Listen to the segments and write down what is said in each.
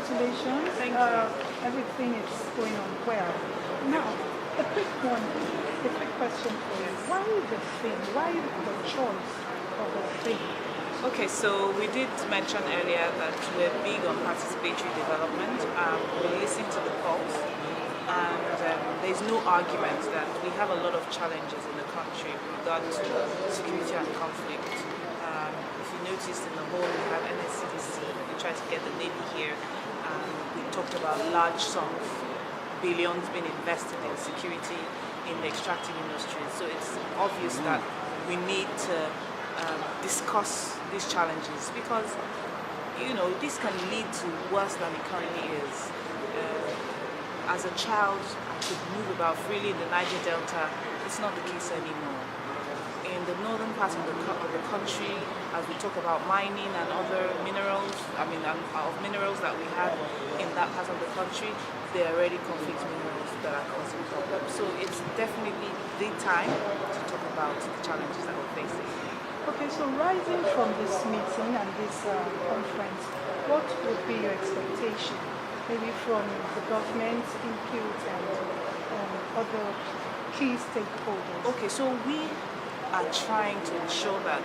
Congratulations. Thank you. Everything is going on well. Now, a quick question for you. Why the theme? Why the choice of the theme? Okay, so we did mention earlier that we're big on participatory development. We listen to the pulse, and there's no argument that we have a lot of challenges in the country with regard to security and conflict. If you noticed in the whole, we have NSCDC, we tried to get the Navy here. We talked about large sums, billions being invested in security in the extractive industries. So it's obvious that we need to discuss these challenges because, you know, this can lead to worse than it currently is. As a child, I could move about freely in the Niger Delta. It's not the case anymore. In the northern part of the country, as we talk about mining and other minerals, of minerals that we have in that part of the country, there are already conflict minerals that are causing problems. So it's definitely the time to talk about the challenges that we're facing. Okay, so rising from this meeting and this conference, what would be your expectation, maybe from the government, input, and other key stakeholders? Okay, so we are trying to ensure that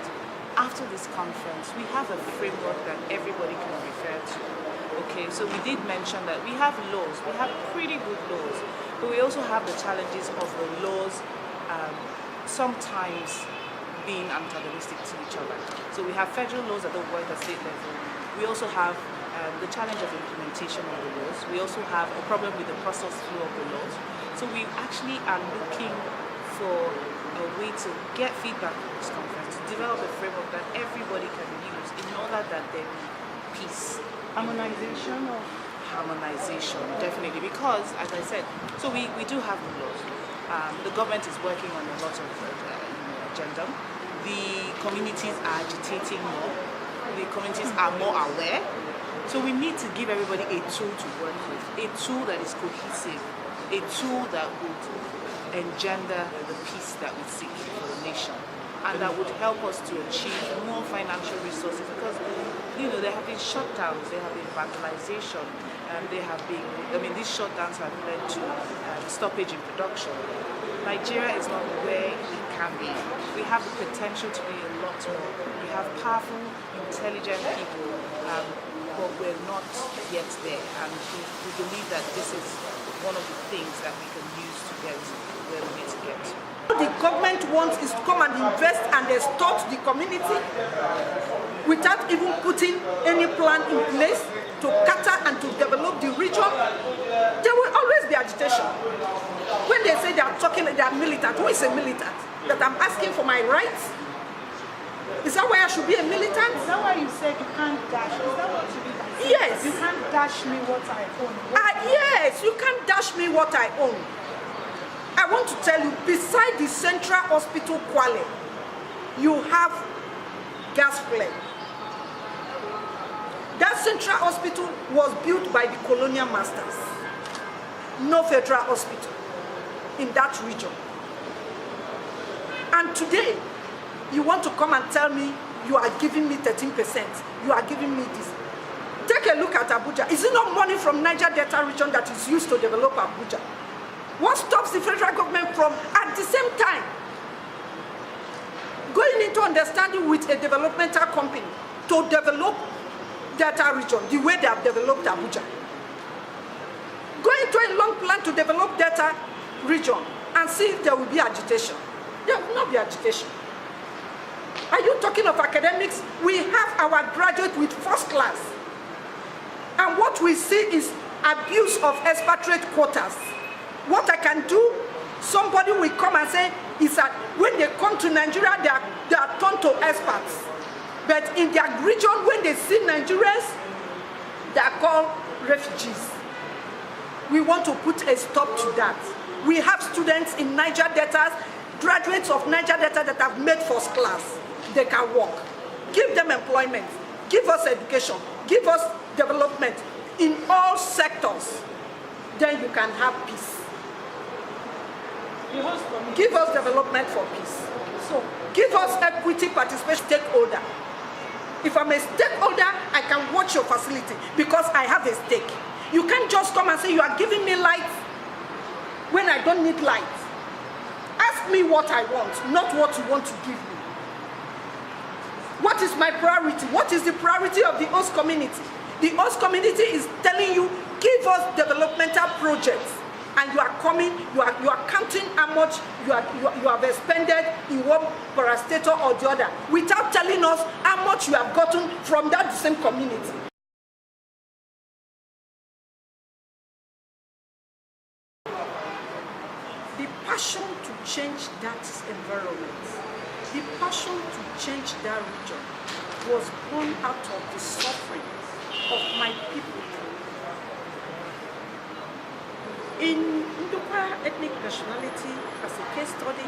after this conference, we have a framework that everybody can refer to. Okay, so we did mention that we have laws, we have pretty good laws, but we also have the challenges of the laws sometimes being antagonistic to each other. So we have federal laws that don't work at state level. We also have the challenge of implementation of the laws. We also have a problem with the process flow of the laws. So we actually are looking for a way to get feedback from this conference, to develop a framework that everybody can use in order that there be peace. Harmonization of? Harmonization, definitely, because, as I said, so we do have the laws. The government is working on a lot of agenda. The communities are agitating more. The communities are more aware. So we need to give everybody a tool to work with, a tool that is cohesive, a tool that would engender the peace that we seek for the nation, and that would help us to achieve more financial resources because, you know, there have been shutdowns, there have been vandalization, and there have been, these shutdowns have led to stoppage in production. Nigeria is not where it can be. We have the potential to be a lot more. We have powerful, intelligent people, but we're not yet there, and we believe that this is one of the things that we can use to get where we need to get. What the government wants is to come and invest and extort the community without even putting any plan in place to cater and to develop the region. There will always be agitation. When they say they are talking, they are militant, who is a militant? That I'm asking for my rights? Is that why I should be a militant? Is that why you said you can't dash? Is that what you mean? Yes. You can't dash me what I own. Yes, you can't dash me what I own. I want to tell you, beside the Central Hospital Kwale, you have gas flare. That Central Hospital was built by the colonial masters. No federal hospital in that region. And today, you want to come and tell me you are giving me 13%, you are giving me this. Take a look at Abuja. Is it not money from Niger Delta region that is used to develop Abuja? What stops the federal government from, at the same time, going into understanding with a developmental company to develop Delta region the way they have developed Abuja? Going to a long plan to develop Delta region and see if there will be agitation. There will not be agitation. Are you talking of academics? We have our graduate with first class. And what we see is abuse of expatriate quotas. What I can do, somebody will come and say, is that when they come to Nigeria, they are turned to expats. But in their region, when they see Nigerians, they are called refugees. We want to put a stop to that. We have students in Niger Delta, graduates of Niger Delta that have made first class. They can work. Give them employment. Give us education. Give us development in all sectors. Then you can have peace. Give us development for peace. So give us equity participation stakeholder. If I'm a stakeholder, I can watch your facility because I have a stake. You can't just come and say you are giving me light when I don't need light. Ask me what I want, not what you want to give me. What is my priority? What is the priority of the host community? The host community is telling you, give us developmental projects. And you are coming, you are counting how much you have expended in one parastatal or the other, without telling us how much you have gotten from that same community. The passion to change that environment, the passion to change that region was born out of the suffering of my people. In Ndokwa ethnic nationality, as a case study,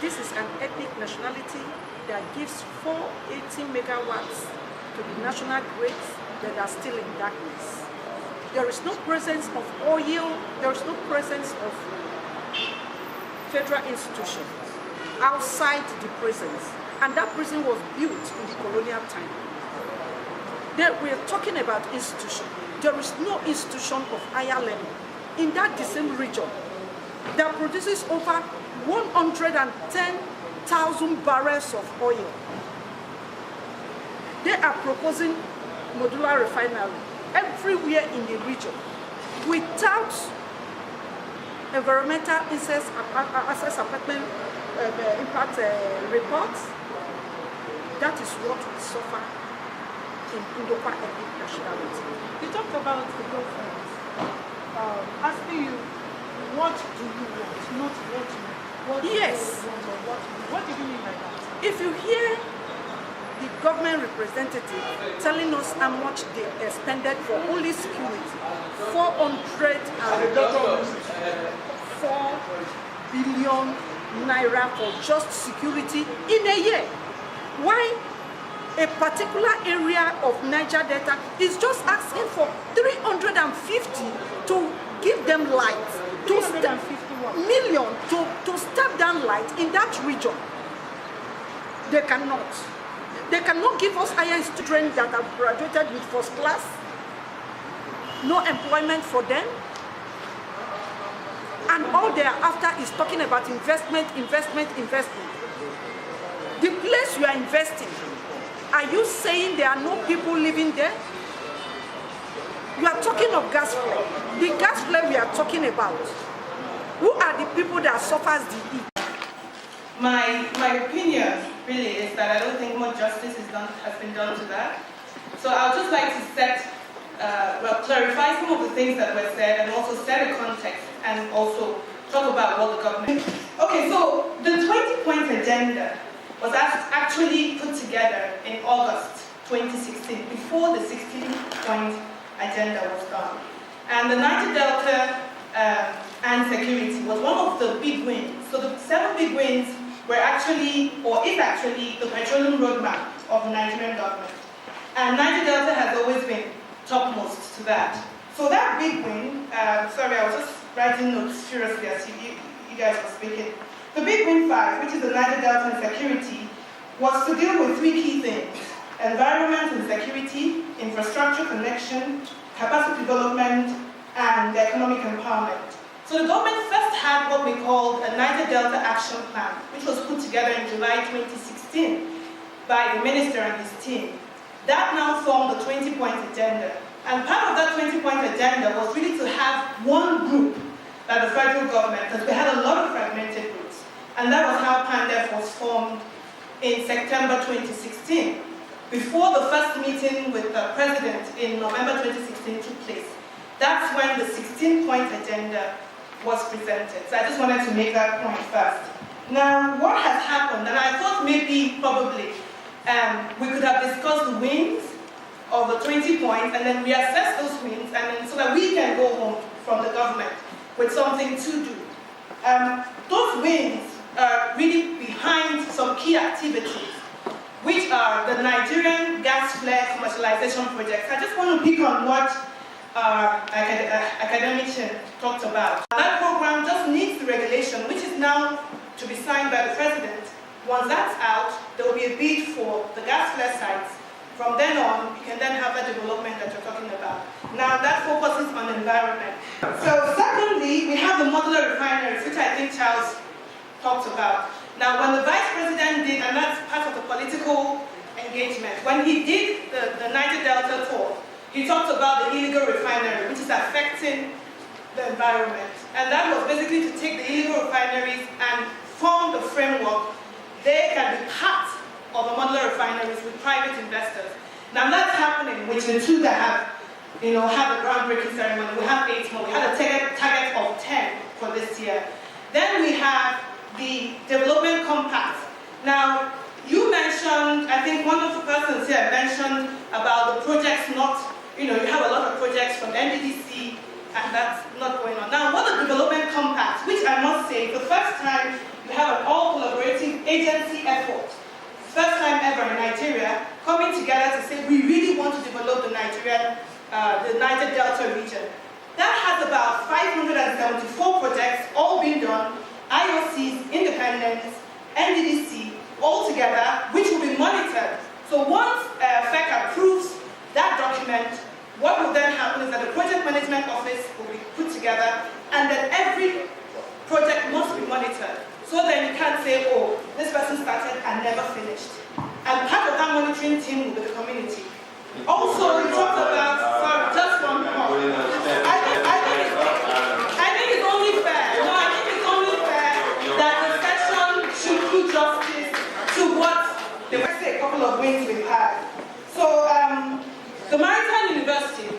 this is an ethnic nationality that gives 480 megawatts to the national grids that are still in darkness. There is no presence of oil, there is no presence of federal institutions outside the prisons. And that prison was built in the colonial time. Then we are talking about institution. There is no institution of higher level in that the same region that produces over 110,000 barrels of oil. They are proposing modular refinery everywhere in the region without environmental assess apartment impact reports. That is what we suffer in Ndokwa ethnic nationality. You talked about the government asking you, what do you want, not what yes. you want, or what do you mean by that? If you hear the government representative telling us how much they expended for only security, 404 billion naira for just security in a year. Why a particular area of Niger Delta is just asking for 350 to give them light, to million to step down light in that region? They cannot. They cannot give us higher students that have graduated with first class, no employment for them, and all they are after is talking about investment. The place you are investing, are you saying there are no people living there? You are talking of gas flare. The gas flare we are talking about, who are the people that suffers the heat? My opinion really is that I don't think more justice has been done to that. So I would just like to clarify some of the things that were said and also set a context and also talk about what the government... Okay, so the 20-point agenda was actually put together in August 2016, before the 16-point agenda was done. And the Niger Delta and security was one of the big wins. So the 7 big wins were actually, or is actually, the petroleum roadmap of the Nigerian government. And Niger Delta has always been topmost to that. So that big win, sorry, I was just writing notes furiously as you guys were speaking. The Big Win 5, which is the Niger Delta and security, was to deal with 3 key things: environment and security, infrastructure connection, capacity development, and economic empowerment. So the government first had what we called a Niger Delta Action Plan, which was put together in July 2016 by the minister and his team. That now formed the 20-point agenda. And part of that 20-point agenda was really to have one group by the federal government, because we had a lot of fragmented groups. And that was how PANDEF was formed in September 2016, before the first meeting with the president in November 2016 took place. That's when the 16-point agenda was presented. So I just wanted to make that point first. Now, what has happened, and I thought maybe, probably, we could have discussed the wins of the 20 points and then reassess those wins, and then so that we can go home from the government with something to do. Those wins are really behind some key activities, which are the Nigerian gas flare commercialization projects. I just want to pick on what our academician talked about. That program just needs the regulation, which is now to be signed by the president. Once that's out, there will be a bid for the gas flare sites From then on, you can then have the development that you're talking about. Now that focuses on environment. So secondly, we have the modular refineries, which I think Charles talked about. Now when the Vice President did, and that's part of the political engagement, when he did the Niger Delta tour, he talked about the illegal refinery, which is affecting the environment. And that was basically to take the illegal refineries and form the framework. They can be part of the modular refineries with private investors. Now that's happening with the two that have, had the groundbreaking ceremony. We have 8 more. We had a target of 10 for this year. Then we have the development compact. Now, you mentioned, I think one of the persons here mentioned about the projects not, you have a lot of projects from NDDC and that's not going on. Now, what the development compact, which I must say, the first time we have an all-collaborative agency effort, first time ever in Nigeria, coming together to say we really want to develop the Niger Delta region. That has about 574 projects all being done, IOCs, independents, NDDC, all together, which will be monitored. So once FEC approves that document, what will then happen is that the project management office will be put together and then every project must be monitored. So then you can't say, oh, this person started and never finished. And part of that monitoring team will be the community. Also, we talked about, sorry, just one more. I think it's only fair. No, I think it's only fair that the session should do justice to what, let's say, a couple of wins we've had. So, the Maritime University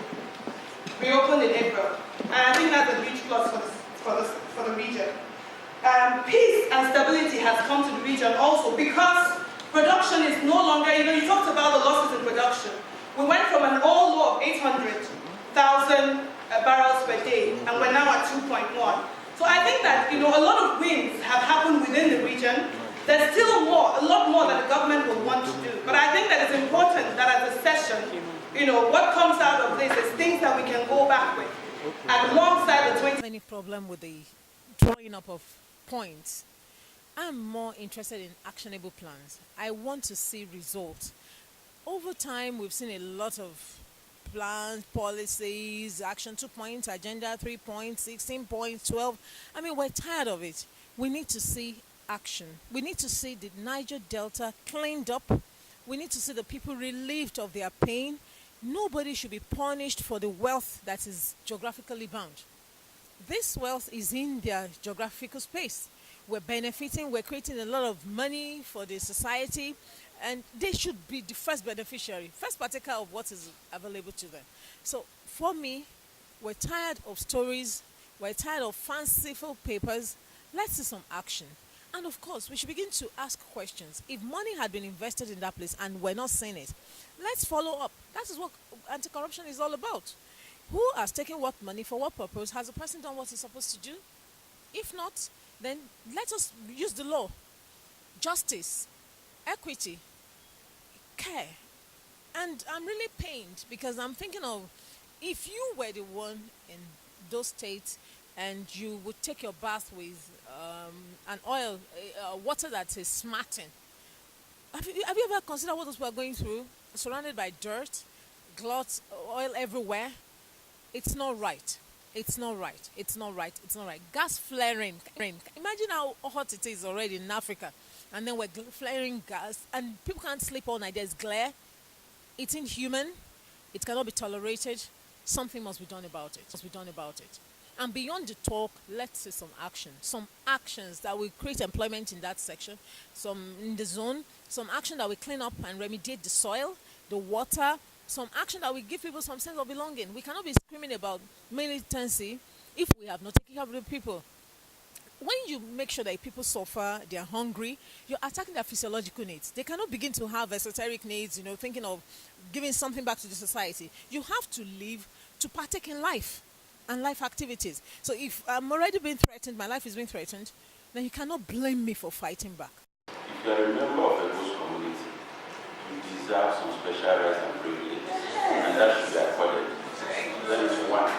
reopened in April, and I think that's a huge plus for the region. Peace and stability has come to the region also because production is no longer, you talked about the losses in production. We went from an old low of 800,000 barrels per day, and we're now at 2.1. So I think that, a lot of wins have happened within the region. There's still a lot more that the government will want to do. But I think that it's important that at the session, what comes out of this is things that we can go back with. And alongside the 20... Any problem with the drawing up of points? I'm more interested in actionable plans. I want to see results. Over time, we've seen a lot of plans, policies, action 2 points, agenda 3 points, 16 points, 12. I mean, we're tired of it. We need to see action. We need to see the Niger Delta cleaned up. We need to see the people relieved of their pain. Nobody should be punished for the wealth that is geographically bound. This wealth is in their geographical space. We're benefiting, we're creating a lot of money for the society, and they should be the first beneficiary, first partaker of what is available to them. So for me, we're tired of stories, we're tired of fanciful papers. Let's see some action. And of course, we should begin to ask questions. If money had been invested in that place and we're not seeing it, let's follow up. That is what anti-corruption is all about. Who has taken what money for what purpose? Has the person done what he's supposed to do? If not, then let us use the law. Justice, equity, care. And I'm really pained because I'm thinking of if you were the one in those states and you would take your bath with an oil, water that is smarting. Have you ever considered what those people are going through? Surrounded by dirt, glut, oil everywhere. It's not right. It's not right. It's not right. It's not right. Gas flaring. Imagine how hot it is already in Africa. And then we're flaring gas. And people can't sleep all night. There's glare. It's inhuman. It cannot be tolerated. Something must be done about it. And beyond the talk, let's see some action. Some actions that will create employment in that section. Some in the zone. Some action that will clean up and remediate the soil, the water. Some action that will give people some sense of belonging. We cannot be screaming about militancy if we have not taken care of the people. When you make sure that people suffer, they are hungry, you're attacking their physiological needs. They cannot begin to have esoteric needs, thinking of giving something back to the society. You have to live to partake in life and life activities. So if I'm already being threatened, my life is being threatened, then you cannot blame me for fighting back. If you are a member of a host community, you deserve some special rights and privileges, and that should be accorded. That is one.